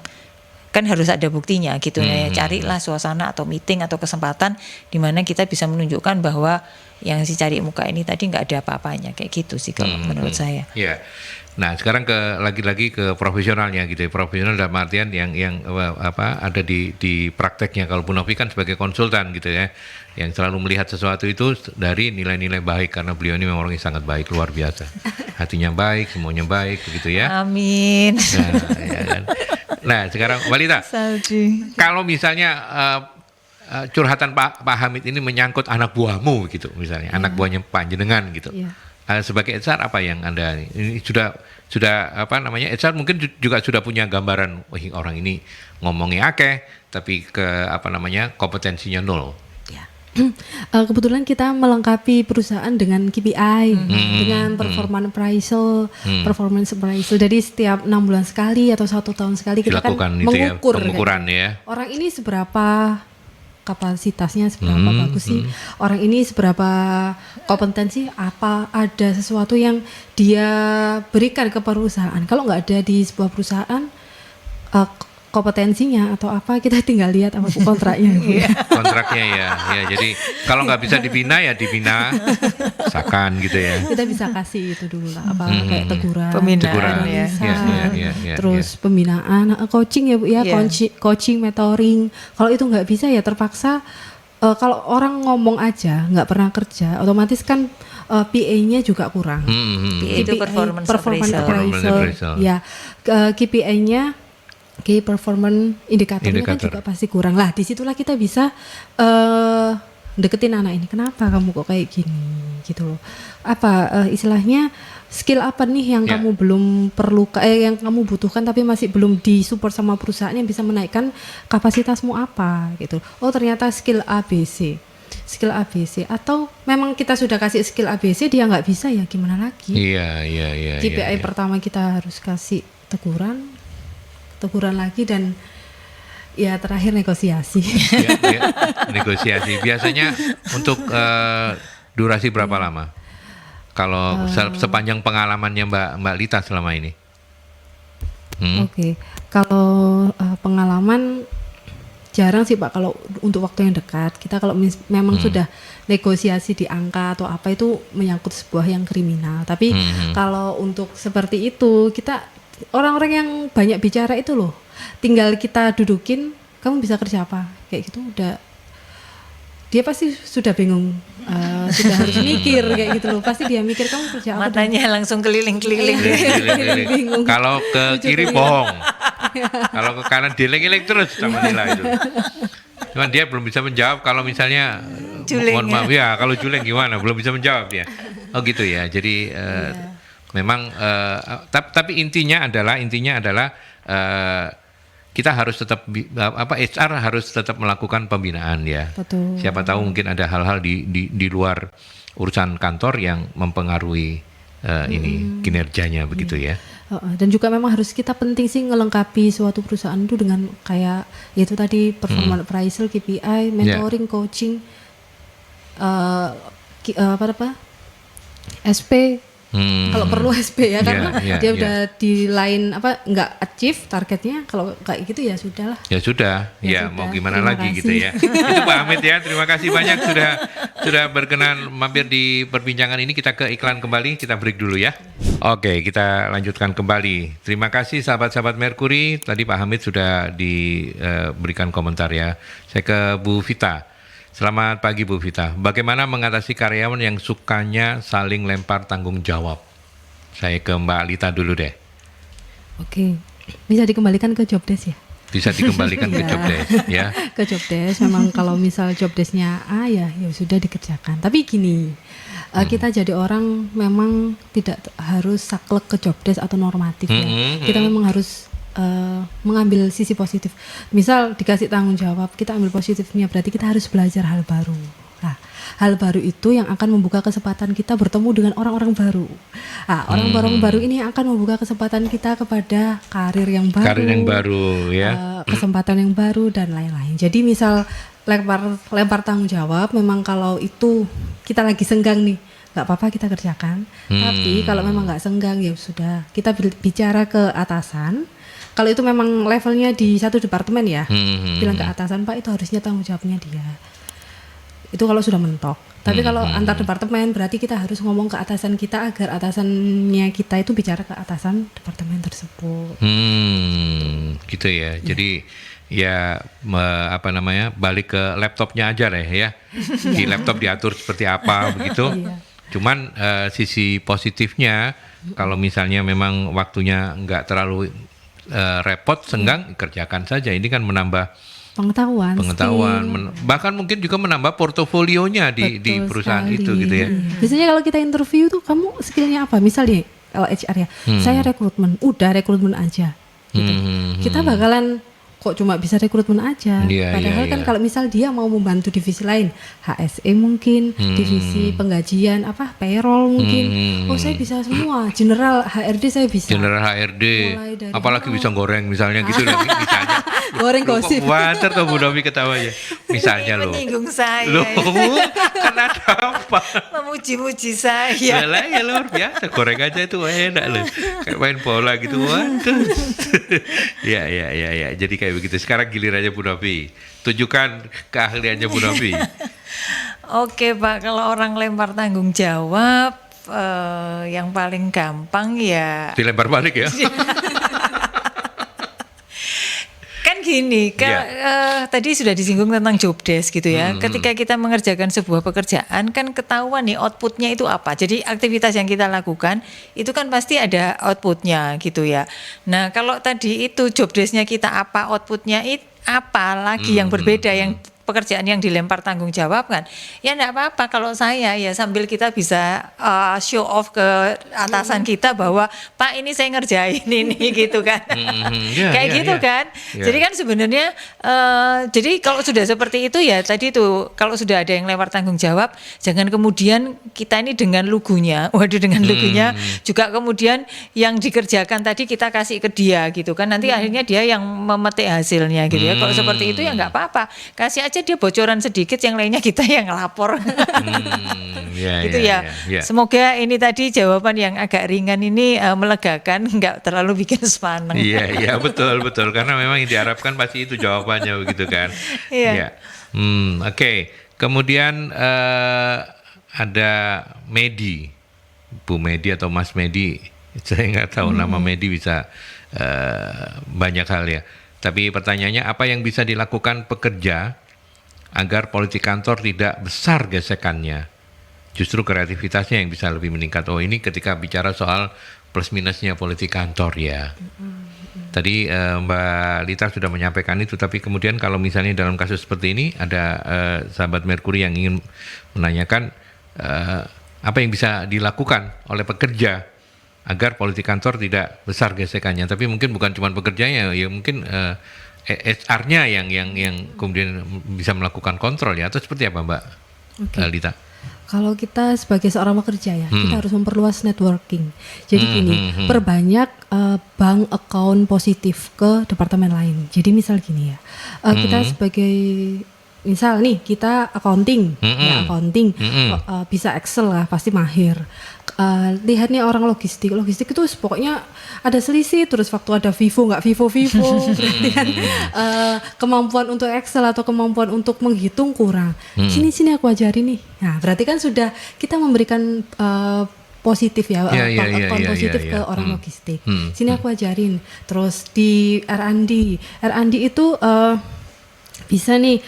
kan harus ada buktinya gitu. Carilah suasana atau meeting atau kesempatan di mana kita bisa menunjukkan bahwa yang si cari muka ini tadi nggak ada apa-apanya kayak gitu sih kalau menurut saya. Iya. Nah sekarang lagi-lagi ke profesionalnya gitu ya. Profesional dalam artian yang ada di prakteknya. Kalau Bu Novi kan sebagai konsultan gitu ya, yang selalu melihat sesuatu itu dari nilai-nilai baik, karena beliau ini memang orang yang sangat baik, luar biasa. Hatinya baik, semuanya baik begitu ya. Amin. Nah, ya kan? Nah sekarang Mbak Lita, kalau misalnya curhatan Pak Hamid ini menyangkut anak buahmu gitu misalnya, anak buahnya Pak Jenengan gitu. Sebagai HR apa yang Anda ini sudah HR mungkin juga sudah punya gambaran, wah orang ini ngomongnya akeh tapi kompetensinya nol. Kebetulan kita melengkapi perusahaan dengan KPI, dengan performance appraisal. Jadi setiap 6 bulan sekali atau 1 tahun sekali kita dilakukan kan mengukur pengukuran kan, ya. orang ini seberapa kapasitasnya, seberapa bagus sih orang ini, seberapa kompetensi, apa ada sesuatu yang dia berikan ke perusahaan. Kalau nggak ada di sebuah perusahaan kompetensinya atau apa, kita tinggal lihat apa kontraknya. Kontraknya ya. Jadi kalau nggak bisa dibina ya dibina, sakan gitu ya. Kita bisa kasih itu dulu lah, kayak teguran, pembinaan terus pembinaan, coaching ya Bu ya, coaching, mentoring. Kalau itu nggak bisa ya terpaksa. Kalau orang ngomong aja nggak pernah kerja, otomatis kan PA-nya juga kurang. PA itu performance appraisal. Ya, KPI-nya Key Performance Indicator-nya kan juga pasti kurang lah. Disitulah kita bisa deketin anak ini. Kenapa kamu kok kayak gini? gitu loh. Apa istilahnya skill apa nih yang kamu belum perlu yang kamu butuhkan tapi masih belum disupport sama perusahaan yang bisa menaikkan kapasitasmu apa gitu. Oh ternyata skill ABC. Skill ABC atau memang kita sudah kasih skill ABC dia nggak bisa ya gimana lagi? Iya. KPI pertama kita harus kasih teguran lagi dan ya terakhir negosiasi. Negosiasi. Biasanya untuk durasi berapa lama? Kalau sepanjang pengalamannya Mbak Lita selama ini? Oke. Kalau pengalaman jarang sih Pak kalau untuk waktu yang dekat. Kita kalau memang sudah negosiasi di angka atau apa itu menyangkut sebuah yang kriminal. Tapi kalau untuk seperti itu kita orang-orang yang banyak bicara itu loh. Tinggal kita dudukin, kamu bisa kerja apa? Kayak gitu udah dia pasti sudah bingung, sudah harus mikir kayak gitu loh. Pasti dia mikir kamu kerja apa? Matanya langsung keliling-keliling. Bingung. Kalau ke kiri bohong, kalau ke kanan dileng-eleng terus sama Nila itu. Cuman dia belum bisa menjawab kalau misalnya mohon maaf ya, kalau Juleng gimana? Belum bisa menjawab ya. Oh gitu ya. Jadi memang tapi intinya adalah kita harus tetap HR harus tetap melakukan pembinaan ya. Betul. Siapa tahu mungkin ada hal-hal di luar urusan kantor yang mempengaruhi ini kinerjanya begitu ya. Dan juga memang harus kita penting sih ngelengkapi suatu perusahaan itu dengan kayak itu tadi performance appraisal, KPI, mentoring, coaching, SP. Kalau perlu SP ya karena dia udah di line nggak achieve targetnya, kalau kayak gitu ya sudahlah. Ya sudah, mau gimana lagi gitu ya. Itu Pak Hamid ya, terima kasih banyak sudah berkenan mampir di perbincangan ini. Kita ke iklan kembali, kita break dulu ya. Oke, kita lanjutkan kembali. Terima kasih sahabat-sahabat Merkuri. Tadi Pak Hamid sudah diberikan komentar ya. Saya ke Bu Vita. Selamat pagi Bu Vita. Bagaimana mengatasi karyawan yang sukanya saling lempar tanggung jawab? Saya ke Mbak Lita dulu deh. Oke, bisa dikembalikan ke job desk ya? Bisa dikembalikan ke job desk ya. Ke job desk, memang kalau misal job desknya A ya sudah dikerjakan. Tapi gini, kita jadi orang memang tidak harus saklek ke job desk atau normatif ya. Kita memang harus mengambil sisi positif. Misal dikasih tanggung jawab, kita ambil positifnya, berarti kita harus belajar hal baru. Nah, hal baru itu yang akan membuka kesempatan kita bertemu dengan orang-orang baru. Nah, orang-orang baru ini akan membuka kesempatan kita kepada karir yang baru, ya. Kesempatan yang baru dan lain-lain. Jadi misal lempar tanggung jawab, memang kalau itu kita lagi senggang nih, nggak apa-apa kita kerjakan. Tapi kalau memang nggak senggang ya sudah, kita bicara ke atasan. Kalau itu memang levelnya di satu departemen ya, bilang ke atasan, Pak itu harusnya tanggung jawabnya dia. Itu kalau sudah mentok. Tapi kalau antar departemen berarti kita harus ngomong ke atasan kita agar atasannya kita itu bicara ke atasan departemen tersebut. Gitu ya. Jadi balik ke laptopnya aja deh ya. Di laptop diatur seperti apa begitu. Cuman sisi positifnya kalau misalnya memang waktunya nggak terlalu repot, senggang, kerjakan saja. Ini kan menambah pengetahuan, bahkan mungkin juga menambah portofolionya di perusahaan sekali. Itu gitu ya. Biasanya kalau kita interview tuh kamu skillnya apa? Misalnya kalau HR ya, saya rekrutmen, udah rekrutmen aja. Gitu. Kita bakalan kok cuma bisa rekrutmen aja. Padahal kan kalau misal dia mau membantu divisi lain, HSE mungkin, divisi penggajian, payroll mungkin. Oh saya bisa semua, general HRD saya bisa. General HRD, apalagi bisa goreng misalnya gitu loh, misalnya. Goreng gosip. Wajar tuh Bu Novi ketawanya. Misalnya loh. Menyinggung saya. Loh, kan ada apa? Memuji-muji saya. Lah ya luar biasa, goreng aja itu enak loh. Kayak main bola gitu, waduh. Ya. Jadi kayak begitu. Sekarang gilirannya Bu Novi. Tunjukkan keahliannya Bu Novi. Oke Pak, kalau orang lempar tanggung jawab, yang paling gampang ya dilempar balik ya. Kan gini, tadi sudah disinggung tentang job desk gitu ya. Ketika kita mengerjakan sebuah pekerjaan kan ketahuan nih outputnya itu apa. Jadi aktivitas yang kita lakukan itu kan pasti ada outputnya gitu ya. Nah kalau tadi itu job desknya kita apa, outputnya itu apa lagi yang berbeda yang pekerjaan yang dilempar tanggung jawab kan, ya enggak apa-apa kalau saya ya sambil kita bisa show off ke atasan kita bahwa Pak ini saya ngerjain ini gitu kan, kayak gitu kan. Jadi kan sebenarnya jadi kalau sudah seperti itu ya tadi tuh kalau sudah ada yang lempar tanggung jawab, jangan kemudian kita ini dengan lugunya, dengan lugunya juga kemudian yang dikerjakan tadi kita kasih ke dia gitu kan, nanti akhirnya dia yang memetik hasilnya gitu ya. Kalau seperti itu ya nggak apa-apa, kasih aja dia bocoran sedikit, yang lainnya kita yang lapor. Gitu ya. Semoga ini tadi jawaban yang agak ringan ini melegakan, nggak terlalu bikin sepaneng. Iya betul karena memang yang diharapkan pasti itu jawabannya begitu kan. Iya. Oke. Kemudian ada Medi, Bu Medi atau Mas Medi, saya nggak tahu nama Medi bisa banyak hal ya. Tapi pertanyaannya, apa yang bisa dilakukan pekerja agar politik kantor tidak besar gesekannya? Justru kreativitasnya yang bisa lebih meningkat. Oh ini ketika bicara soal plus minusnya politik kantor ya. Tadi Mbak Lita sudah menyampaikan itu, tapi kemudian kalau misalnya dalam kasus seperti ini ada sahabat Merkuri yang ingin menanyakan apa yang bisa dilakukan oleh pekerja agar politik kantor tidak besar gesekannya. Tapi mungkin bukan cuma pekerjanya, ya mungkin HR-nya yang kemudian bisa melakukan kontrol ya, atau seperti apa Mbak Lita? Kalau kita sebagai seorang pekerja ya, kita harus memperluas networking. Jadi gini, perbanyak bank account positif ke departemen lain. Jadi misal gini ya, kita sebagai misal nih kita accounting, bisa Excel lah, pasti mahir. Lihat nih orang logistik itu pokoknya ada selisih terus waktu ada Vivo berarti kan kemampuan untuk Excel atau kemampuan untuk menghitung kurang. Sini aku ajarin nih. Nah, berarti kan sudah kita memberikan positif ya, account positif ke orang logistik. Sini aku ajarin. Terus di R&D itu bisa nih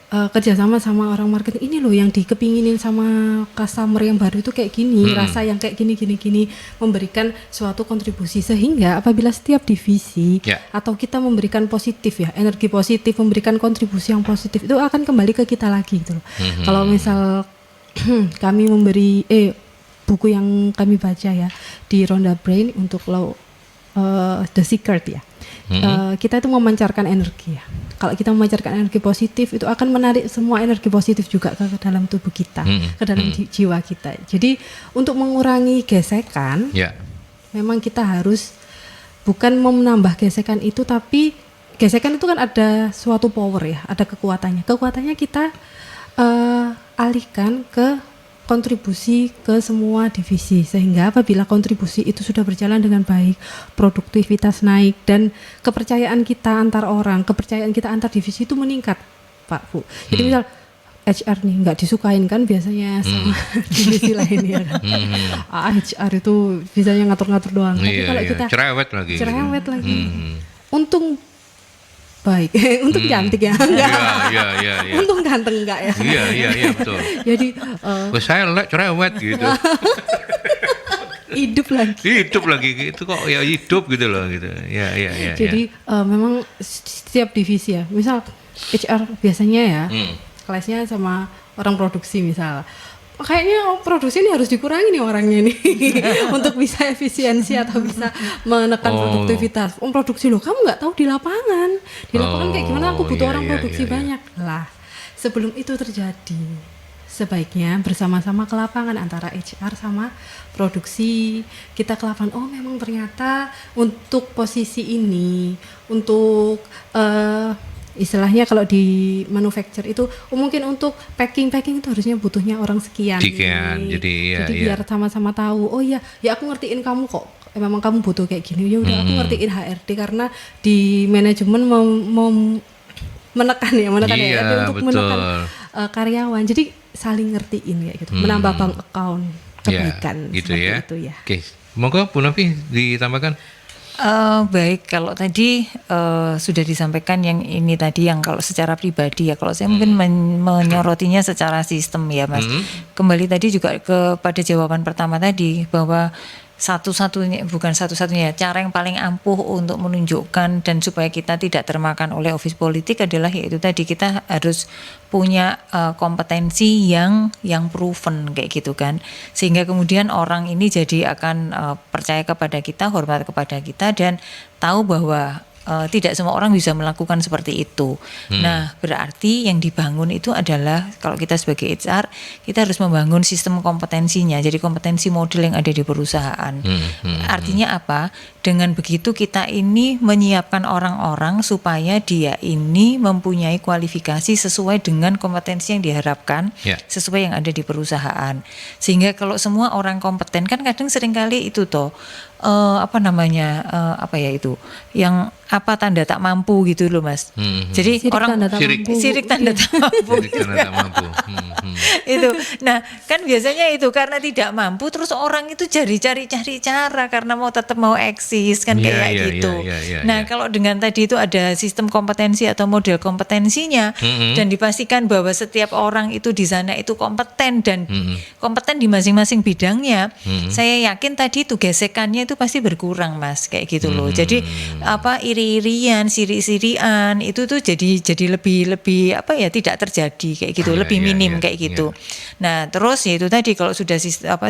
kerjasama sama orang marketing, ini loh yang dikepinginin sama customer yang baru itu kayak gini, rasa yang kayak gini, memberikan suatu kontribusi sehingga apabila setiap divisi atau kita memberikan positif ya, energi positif, memberikan kontribusi yang positif itu akan kembali ke kita lagi gitu loh. Kalau misal kami memberi buku yang kami baca ya di Rhonda Brain untuk The Secret ya. Kita itu memancarkan energi ya. Kalau kita memancarkan energi positif itu akan menarik semua energi positif juga ke dalam tubuh kita, ke dalam jiwa kita. Jadi untuk mengurangi gesekan, memang kita harus bukan menambah gesekan itu, tapi gesekan itu kan ada suatu power ya, ada kekuatannya. Kekuatannya kita alihkan ke kontribusi ke semua divisi, sehingga apabila kontribusi itu sudah berjalan dengan baik, produktivitas naik dan kepercayaan kita antar orang, kepercayaan kita antar divisi itu meningkat, Pak Bu. Jadi misal HR nih nggak disukain kan biasanya sama divisi lain ya kan. HR itu bisanya ngatur-ngatur doang. Tapi kalau kita cerewet lagi. Untung baik, untung cantik ya, enggak. Iya. Untung ganteng enggak ya. Iya betul. Jadi saya cerewet gitu. Hidup lagi gitu kok ya, hidup gitu loh gitu. Ya. Jadi memang setiap divisi ya, misal HR biasanya ya, kelasnya sama orang produksi misal. Kayaknya produksi ini harus dikurangi nih orangnya nih untuk bisa efisiensi atau bisa menekan produktivitas. Produksi loh, kamu nggak tahu di lapangan kayak gimana, aku butuh orang produksi banyak lah. Sebelum itu terjadi, sebaiknya bersama-sama ke lapangan antara HR sama produksi. Kita ke lapangan, oh memang ternyata untuk posisi ini, untuk istilahnya kalau di manufacture itu mungkin untuk packing itu harusnya butuhnya orang sekian. Jadi biar sama-sama tahu. Oh iya, ya aku ngertiin kamu kok. Memang kamu butuh kayak gini. Ya udah aku ngertiin HRD karena di manajemen mau menekan HRD untuk menekan karyawan. Jadi saling ngertiin kayak gitu. Menambah bank account kebaikan gitu ya. Itu ya. Oke. Monggo Bu Novi ditambahkan. Baik, kalau tadi sudah disampaikan yang ini tadi yang kalau secara pribadi ya, kalau saya mungkin menyorotinya secara sistem ya Mas. Kembali tadi juga kepada jawaban pertama tadi bahwa bukan satu-satunya, cara yang paling ampuh untuk menunjukkan dan supaya kita tidak termakan oleh office politik adalah yaitu tadi kita harus punya kompetensi yang proven kayak gitu kan, sehingga kemudian orang ini jadi akan percaya kepada kita, hormat kepada kita, dan tahu bahwa tidak semua orang bisa melakukan seperti itu. Nah, berarti yang dibangun itu adalah kalau kita sebagai HR, kita harus membangun sistem kompetensinya. Jadi kompetensi model yang ada di perusahaan. Artinya apa? Dengan begitu kita ini menyiapkan orang-orang supaya dia ini mempunyai kualifikasi sesuai dengan kompetensi yang diharapkan, sesuai yang ada di perusahaan. Sehingga kalau semua orang kompeten, kan kadang seringkali itu toh yang tanda tak mampu gitu loh Mas. Jadi Sirik orang tanda tak mampu. sirik tanda tak mampu. Sirik tanda tak mampu. Itu. Nah, kan biasanya itu karena tidak mampu terus orang itu cari cara karena tetap mau eksis kan kayak gitu. Nah, kalau dengan tadi itu ada sistem kompetensi atau model kompetensinya dan dipastikan bahwa setiap orang itu di sana itu kompeten dan kompeten di masing-masing bidangnya, saya yakin tadi itu gesekannya itu pasti berkurang Mas, kayak gitu loh. Jadi iri-irian, siri-sirian itu tuh jadi lebih tidak terjadi kayak gitu, lebih minim kayak gitu. Nah, terus ya itu tadi kalau sudah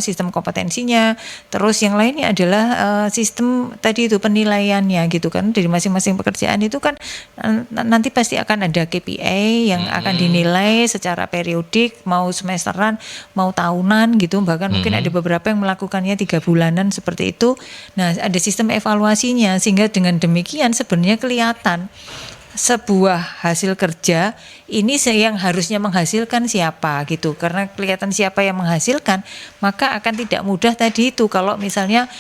sistem kompetensinya, terus yang lainnya adalah sistem tadi itu penilaiannya gitu kan, dari masing-masing pekerjaan itu kan nanti pasti akan ada KPI yang akan dinilai secara periodik, mau semesteran, mau tahunan gitu, bahkan mungkin ada beberapa yang melakukannya 3 bulanan seperti itu. Nah, ada sistem evaluasinya sehingga dengan demikian sebenarnya kelihatan sebuah hasil kerja ini yang harusnya menghasilkan siapa gitu. Karena kelihatan siapa yang menghasilkan, maka akan tidak mudah tadi itu kalau misalnya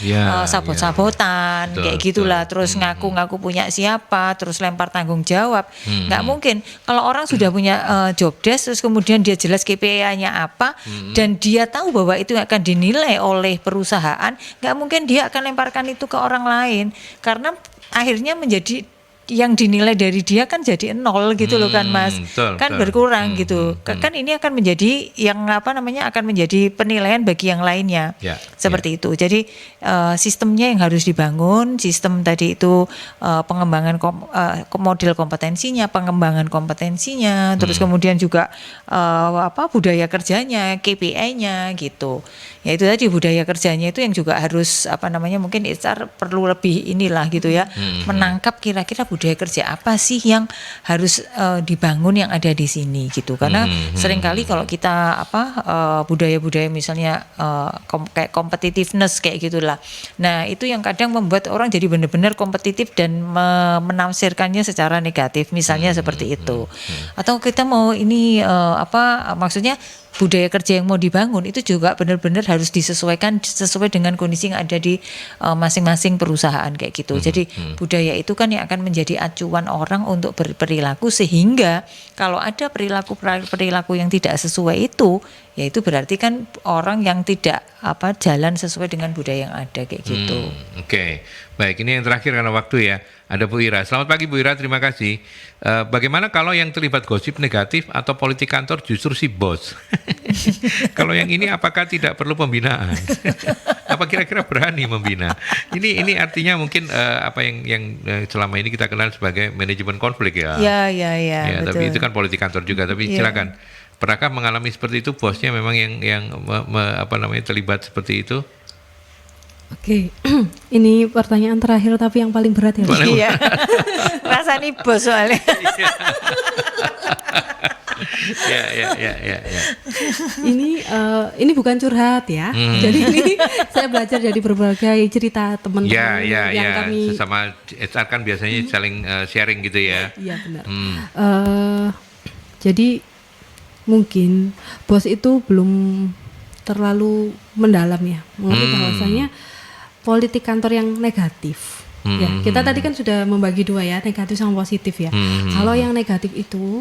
sabot-sabotan kayak gitulah, terus ngaku-ngaku punya siapa, terus lempar tanggung jawab. Nggak mungkin kalau orang sudah punya job desk, terus kemudian dia jelas KPI-nya apa dan dia tahu bahwa itu akan dinilai oleh perusahaan, nggak mungkin dia akan lemparkan itu ke orang lain, karena akhirnya menjadi yang dinilai dari dia kan jadi 0 gitu loh kan Mas, betul. Berkurang gitu. Kan ini akan menjadi yang akan menjadi penilaian bagi yang lainnya, seperti itu. Jadi sistemnya yang harus dibangun, sistem tadi itu pengembangan model kompetensinya, pengembangan kompetensinya, terus kemudian juga budaya kerjanya, KPI-nya gitu. Ya itu tadi budaya kerjanya itu yang juga harus mungkin HR perlu lebih gitu ya, menangkap kira-kira budaya kerja apa sih yang harus dibangun yang ada di sini gitu. Karena seringkali kalau kita budaya-budaya misalnya kayak competitiveness kayak gitulah. Nah, itu yang kadang membuat orang jadi benar-benar kompetitif dan menafsirkannya secara negatif misalnya seperti itu. Atau kita mau maksudnya budaya kerja yang mau dibangun itu juga benar-benar harus disesuaikan sesuai dengan kondisi yang ada di masing-masing perusahaan kayak gitu. Jadi budaya itu kan yang akan menjadi acuan orang untuk berperilaku, sehingga kalau ada perilaku yang tidak sesuai itu, ya itu berarti kan orang yang tidak jalan sesuai dengan budaya yang ada kayak gitu. Oke. Baik, ini yang terakhir karena waktu ya. Ada Bu Ira. Selamat pagi Bu Ira, terima kasih. Bagaimana kalau yang terlibat gosip negatif atau politik kantor justru si bos? Kalau yang ini apakah tidak perlu pembinaan? Apa kira-kira berani membina? Ini artinya mungkin yang selama ini kita kenal sebagai manajemen konflik ya. Ya, tapi itu kan politik kantor juga. Tapi silakan. Pernahkah mengalami seperti itu, bosnya memang yang terlibat seperti itu? Oke, ini pertanyaan terakhir tapi yang paling berat ya. Iya, rasanya bos soalnya. Ya. Ini bukan curhat ya. Jadi ini saya belajar dari berbagai cerita teman-teman yang kami sesama HR kan biasanya saling sharing gitu ya. Iya benar. Jadi mungkin bos itu belum terlalu mendalam ya, mengerti bahwasanya politik kantor yang negatif. Ya, kita tadi kan sudah membagi dua ya, negatif sama positif ya. Kalau yang negatif itu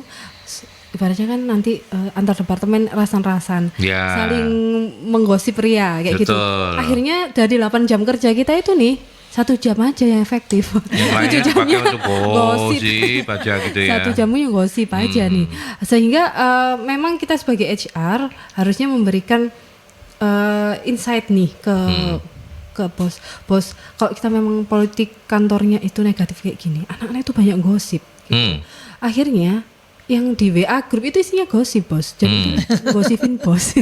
ibaratnya kan nanti antar departemen rasan-rasan, saling menggosip ria kayak gitu. Akhirnya dari 8 jam kerja kita itu nih 1 jam aja yang efektif. Yang 7 jamnya untuk gosip aja gitu ya. 1 jamnya gosip aja nih. Sehingga memang kita sebagai HR harusnya memberikan insight nih ke ke bos, kalau kita memang politik kantornya itu negatif kayak gini, anak-anak itu banyak gosip gitu. Akhirnya yang di WA grup itu isinya gosip bos, jadi gosipin bos.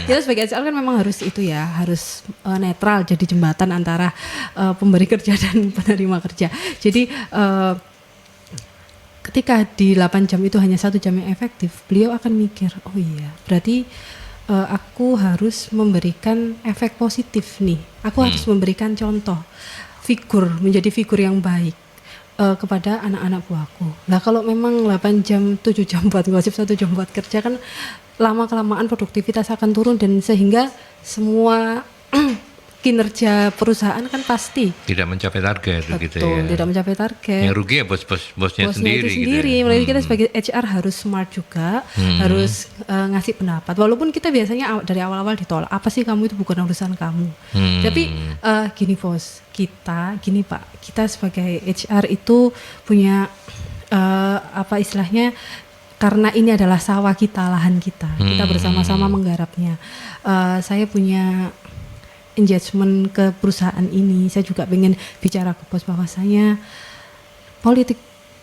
Kita sebagai HR kan memang harus itu ya, harus netral, jadi jembatan antara pemberi kerja dan penerima kerja. Jadi ketika di 8 jam itu hanya 1 jam yang efektif, beliau akan mikir, oh iya, berarti aku harus memberikan efek positif nih. Aku harus memberikan contoh, menjadi figur yang baik kepada anak-anak buahku. Nah kalau memang 8 jam, 7 jam buat gosip, 1 jam buat kerja, kan lama-kelamaan produktivitas akan turun, dan sehingga semua kinerja perusahaan kan pasti tidak mencapai target. betul, gitu ya. tidak mencapai target. Yang rugi ya bosnya sendiri. Itu sendiri. Gitu ya. Makanya kita sebagai HR harus smart juga, harus ngasih pendapat. Walaupun kita biasanya dari awal-awal ditolak, apa sih kamu, itu bukan urusan kamu. Tapi gini bos, gini Pak, kita sebagai HR itu punya apa istilahnya, karena ini adalah sawah kita, lahan kita bersama-sama menggarapnya. Saya punya engagement ke perusahaan ini, saya juga pengen bicara ke bos bahwasanya politik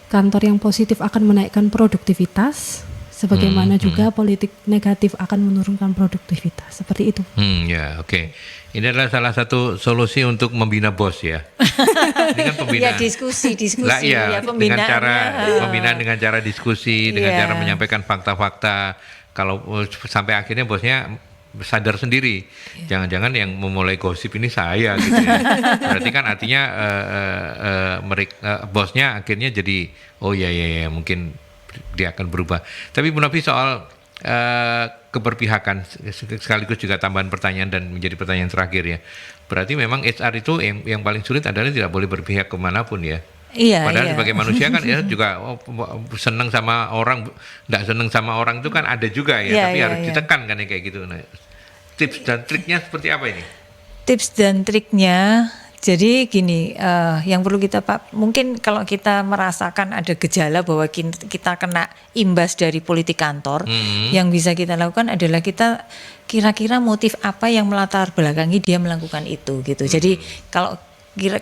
kantor yang positif akan menaikkan produktivitas, sebagaimana juga politik negatif akan menurunkan produktivitas, seperti itu. Ya, oke. Ini adalah salah satu solusi untuk membina bos ya. Ini kan pembinaan. Ya diskusi Lah, iya, ya dengan cara pembinaannya. pembinaan, dengan cara diskusi, dengan Iya. cara menyampaikan fakta-fakta. Kalau sampai akhirnya bosnya sadar sendiri, jangan-jangan yang memulai gosip ini saya gitu ya. Berarti kan artinya bosnya akhirnya jadi oh ya mungkin dia akan berubah. Tapi Bu Novi, soal keberpihakan sekaligus juga tambahan pertanyaan dan menjadi pertanyaan terakhir ya. Berarti memang HR itu yang paling sulit adalah tidak boleh berpihak kemanapun ya. Iya, Padahal iya. sebagai manusia kan ya juga seneng sama orang, tidak seneng sama orang itu kan ada juga ya, Iya, tapi iya, harus iya. ditekan kan ya kayak gitu. Nah, tips dan triknya seperti apa ini? Tips dan triknya, jadi gini, yang perlu kita mungkin kalau kita merasakan ada gejala bahwa kita kena imbas dari politik kantor, yang bisa kita lakukan adalah kita kira-kira motif apa yang melatar belakangi dia melakukan itu gitu. Jadi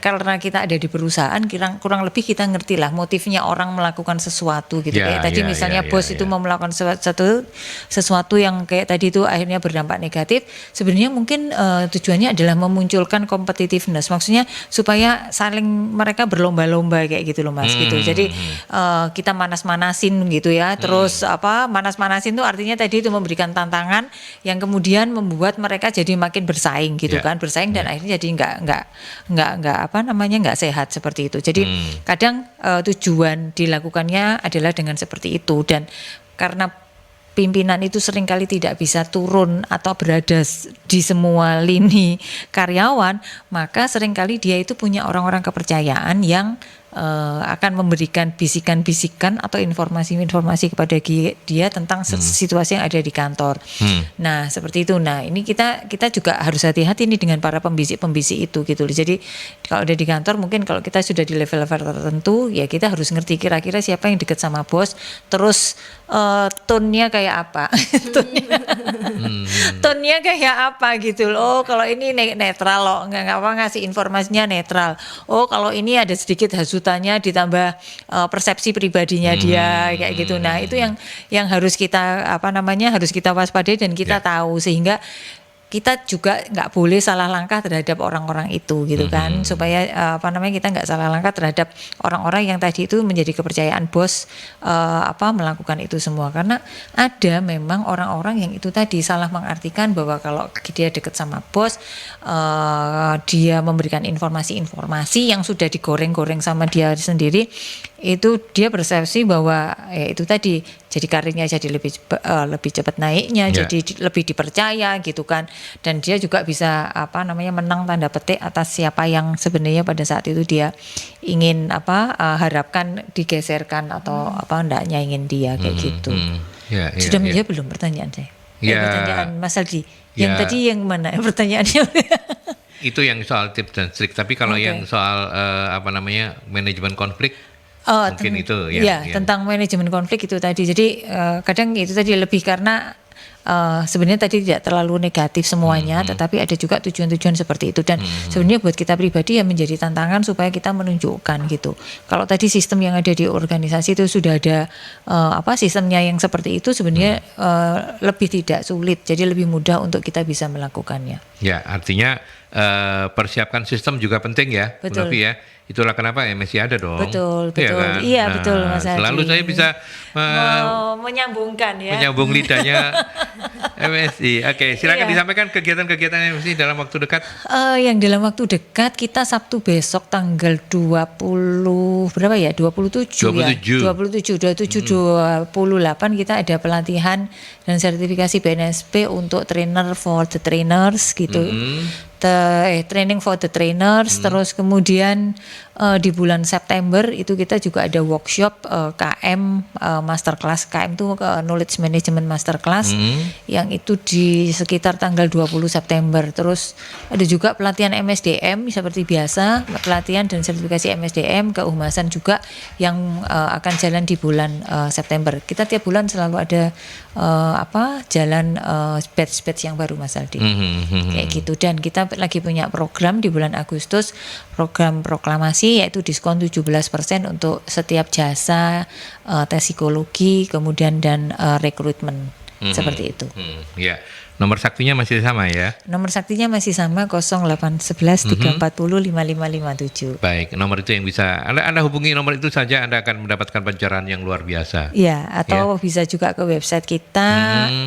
karena kita ada di perusahaan, kurang lebih kita ngerti lah motifnya orang melakukan sesuatu gitu. Ya, Kayak tadi misalnya bos itu mau melakukan sesuatu yang kayak tadi itu akhirnya berdampak negatif, sebenarnya mungkin tujuannya adalah memunculkan competitiveness, maksudnya supaya saling mereka berlomba-lomba kayak gitu loh Mas gitu. Jadi kita manas-manasin gitu ya, terus manas-manasin itu artinya tadi itu memberikan tantangan yang kemudian membuat mereka jadi makin bersaing gitu kan, bersaing dan akhirnya jadi nggak sehat seperti itu. Jadi kadang tujuan dilakukannya adalah dengan seperti itu, dan karena pimpinan itu seringkali tidak bisa turun atau berada di semua lini karyawan, maka seringkali dia itu punya orang-orang kepercayaan yang akan memberikan bisikan-bisikan atau informasi-informasi kepada dia tentang situasi yang ada di kantor. Nah, seperti itu. Nah, ini kita juga harus hati-hati nih dengan para pembisik-pembisik itu gitu. Jadi kalau udah di kantor, mungkin kalau kita sudah di level-level tertentu, ya kita harus ngerti kira-kira siapa yang dekat sama bos, terus tone-nya kayak apa. Tone-nya kayak apa gitu loh. Oh, kalau ini netral loh, nggak ngasih informasinya netral. Oh, kalau ini ada sedikit hasutannya ditambah persepsi pribadinya dia kayak gitu. Nah, itu yang harus kita harus kita waspadai dan kita tahu, sehingga kita juga nggak boleh salah langkah terhadap orang-orang itu gitu kan, supaya kita nggak salah langkah terhadap orang-orang yang tadi itu menjadi kepercayaan bos melakukan itu semua, karena ada memang orang-orang yang itu tadi salah mengartikan bahwa kalau dia dekat sama bos dia memberikan informasi-informasi yang sudah digoreng-goreng sama dia sendiri, itu dia persepsi bahwa ya itu tadi jadi karirnya jadi lebih cepat naiknya, jadi lebih dipercaya gitu kan, dan dia juga bisa menang tanda petik atas siapa yang sebenarnya pada saat itu dia ingin harapkan digeserkan atau hendaknya ingin dia kayak gitu. Sudah menjawab belum pertanyaan saya? Pertanyaan Mas Aldi. Yang tadi yang mana pertanyaannya? Itu yang soal tips dan trik. Tapi kalau yang soal manajemen konflik, mungkin itu tentang manajemen konflik itu tadi. Jadi kadang itu tadi lebih karena sebenarnya tadi tidak terlalu negatif semuanya, tetapi ada juga tujuan-tujuan seperti itu. Dan sebenarnya buat kita pribadi ya menjadi tantangan supaya kita menunjukkan gitu. Kalau tadi sistem yang ada di organisasi itu sudah ada sistemnya yang seperti itu, sebenarnya lebih tidak sulit, jadi lebih mudah untuk kita bisa melakukannya. Ya, artinya persiapkan sistem juga penting ya, Bu Betul. Novi ya. Itulah kenapa MSI ada dong. Betul, Iya betul. kan? Iya, betul, Mas Hadi. Selalu saya bisa menyambungkan ya. menyambung lidahnya MSI. Oke, silakan Iya. disampaikan kegiatan-kegiatan MSI dalam waktu dekat. Yang dalam waktu dekat kita Sabtu besok tanggal 20 berapa ya? 27 ya. 27 28 kita ada pelatihan dan sertifikasi BNSP untuk trainer for the trainers gitu. Training for the trainers. Terus kemudian di bulan September itu kita juga ada workshop KM masterclass. KM itu knowledge management masterclass yang itu di sekitar tanggal 20 September. Terus ada juga pelatihan MSDM seperti biasa, pelatihan dan sertifikasi MSDM kehumasan juga yang akan jalan di bulan September. Kita tiap bulan selalu ada jalan batch-batch yang baru, Mas Aldi. Kayak gitu. Dan kita lagi punya program di bulan Agustus, program proklamasi, yaitu diskon 17% untuk setiap jasa tes psikologi, kemudian dan rekrutmen. Seperti itu. Ya, nomor saktinya masih sama ya. Nomor saktinya masih sama 0811 340 5557. Baik, nomor itu yang bisa Anda hubungi nomor itu saja, Anda akan mendapatkan pencerahan yang luar biasa. Ya, atau bisa juga ke website kita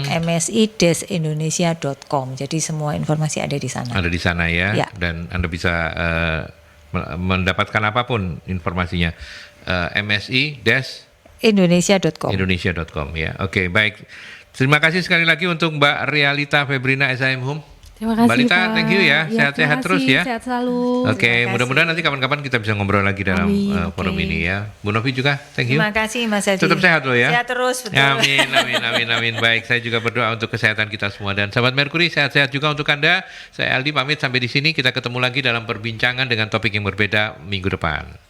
msi-indonesia.com. Jadi semua informasi ada di sana. Ada di sana ya, Ya. dan Anda bisa mendapatkan apapun informasinya. msi-indonesia.com. ya. Oke, baik. Terima kasih sekali lagi untuk Mbak Realita Febrina SIM Hum. Terima kasih, Mbak Lita, Pak. thank you ya. Sehat-sehat terima terus kasih, ya. Sehat selalu. Oke, mudah-mudahan nanti kapan-kapan kita bisa ngobrol lagi dalam Amin, forum oke. ini ya. Bu Novi juga, thank you. Terima kasih Mas Hadi. Tetap sehat loh ya. Sehat terus, betul. Amin. Baik, saya juga berdoa untuk kesehatan kita semua. Dan sahabat Merkuri, sehat-sehat juga untuk Anda. Saya Aldi pamit sampai di sini. Kita ketemu lagi dalam perbincangan dengan topik yang berbeda minggu depan.